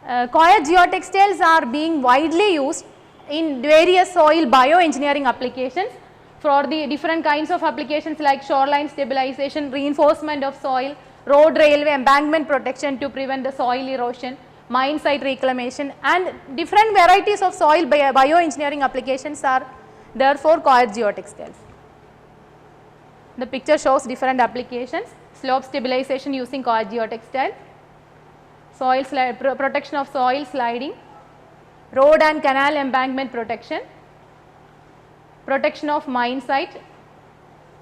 Coir geotextiles are being widely used in various soil bioengineering applications for the different kinds of applications like shoreline stabilization, reinforcement of soil, road, railway, embankment protection to prevent the soil erosion, mine site reclamation, and different varieties of soil bioengineering applications are there for coir geotextiles. The picture shows different applications: slope stabilization using coir geotextile, soil protection of soil sliding, road and canal embankment protection, protection of mine site,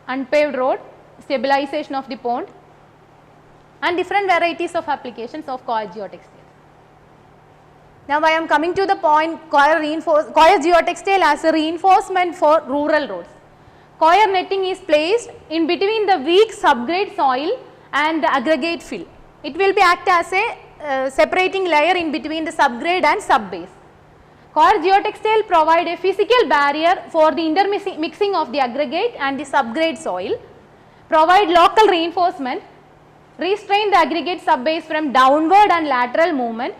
unpaved road, stabilization of the pond, and different varieties of applications of coir geotextile. Now I am coming to the point, coir geotextile as a reinforcement for rural roads. Coir netting is placed in between the weak subgrade soil and the aggregate fill. It will be act as a separating layer in between the subgrade and subbase. Coir geotextile provide a physical barrier for the intermixing of the aggregate and the subgrade soil, provide local reinforcement, restrain the aggregate subbase from downward and lateral movement,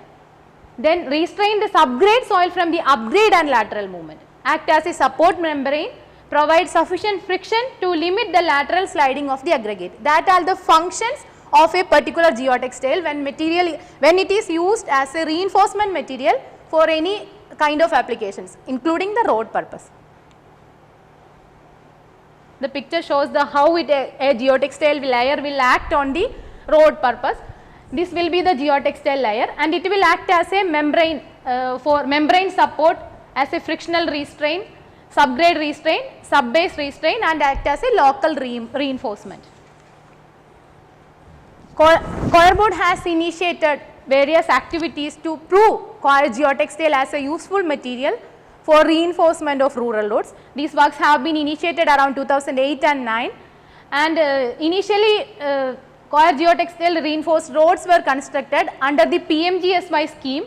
then restrain the subgrade soil from the upgrade and lateral movement, act as a support membrane, provide sufficient friction to limit the lateral sliding of the aggregate. That are the functions of a particular geotextile when it is used as a reinforcement material for any kind of applications, including the road purpose. The picture shows how a geotextile layer will act on the road purpose. This will be the geotextile layer, and it will act as a membrane for membrane support, as a frictional restraint, subgrade restraint, subbase restraint, and act as a local reinforcement. Coir Board has initiated various activities to prove coir geotextile as a useful material for reinforcement of rural roads. These works have been initiated around 2008 and 9, and initially coir geotextile reinforced roads were constructed under the PMGSY scheme.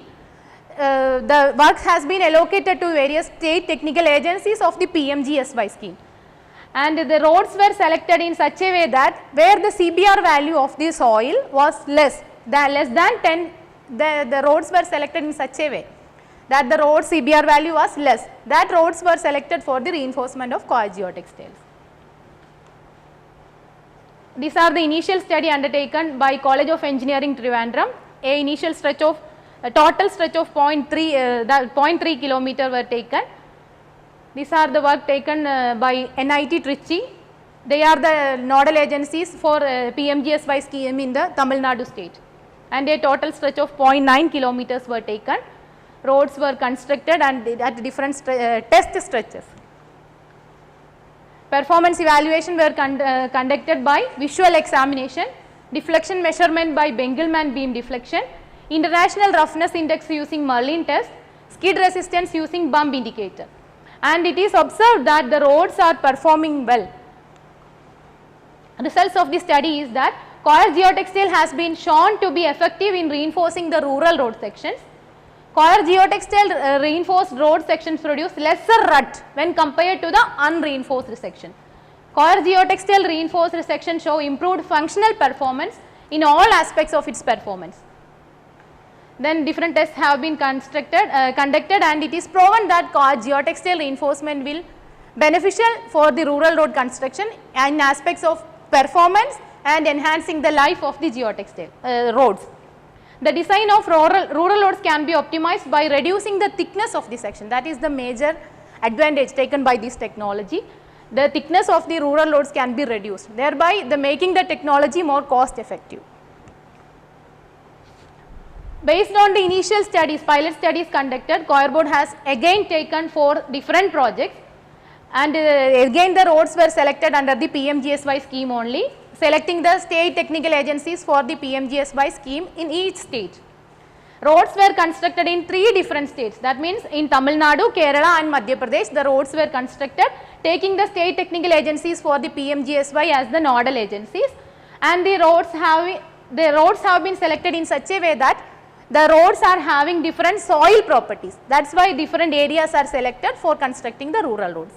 The work has been allocated to various state technical agencies of the PMGSY scheme, and the roads were selected in such a way that where the CBR value of the soil was less than 10, the roads were selected in such a way that the road CBR value was less, that roads were selected for the reinforcement of coir geotextiles. These are the initial study undertaken by College of Engineering Trivandrum. A initial stretch of total stretch of 0.3 kilometer were taken. These are the work taken by NIT Trichy. They are the nodal agencies for PMGSY scheme in the Tamil Nadu state, and a total stretch of 0.9 kilometers were taken. Roads were constructed and at different test stretches. Performance evaluation were conducted by visual examination, deflection measurement by Bengelman beam deflection, international roughness index using Merlin test, skid resistance using bump indicator, and it is observed that the roads are performing well. Results of the study is that coir geotextile has been shown to be effective in reinforcing the rural road sections. Coir geotextile reinforced road sections produce lesser rut when compared to the unreinforced section. Coir geotextile reinforced sections show improved functional performance in all aspects of its performance. Then different tests have been conducted, and it is proven that coir geotextile reinforcement will beneficial for the rural road construction in aspects of performance and enhancing the life of the geotextile roads. The design of rural roads can be optimized by reducing the thickness of the section. That is the major advantage taken by this technology. The thickness of the rural roads can be reduced, thereby making the technology more cost effective. Based on the initial studies, pilot studies conducted, Coir Board has again taken 4 different projects, and again the roads were selected under the PMGSY scheme only, selecting the state technical agencies for the PMGSY scheme in each state. Roads were constructed in 3 different states, that means in Tamil Nadu, Kerala and Madhya Pradesh the roads were constructed, taking the state technical agencies for the PMGSY as the nodal agencies, and the roads have been selected in such a way that the roads are having different soil properties. That is why different areas are selected for constructing the rural roads.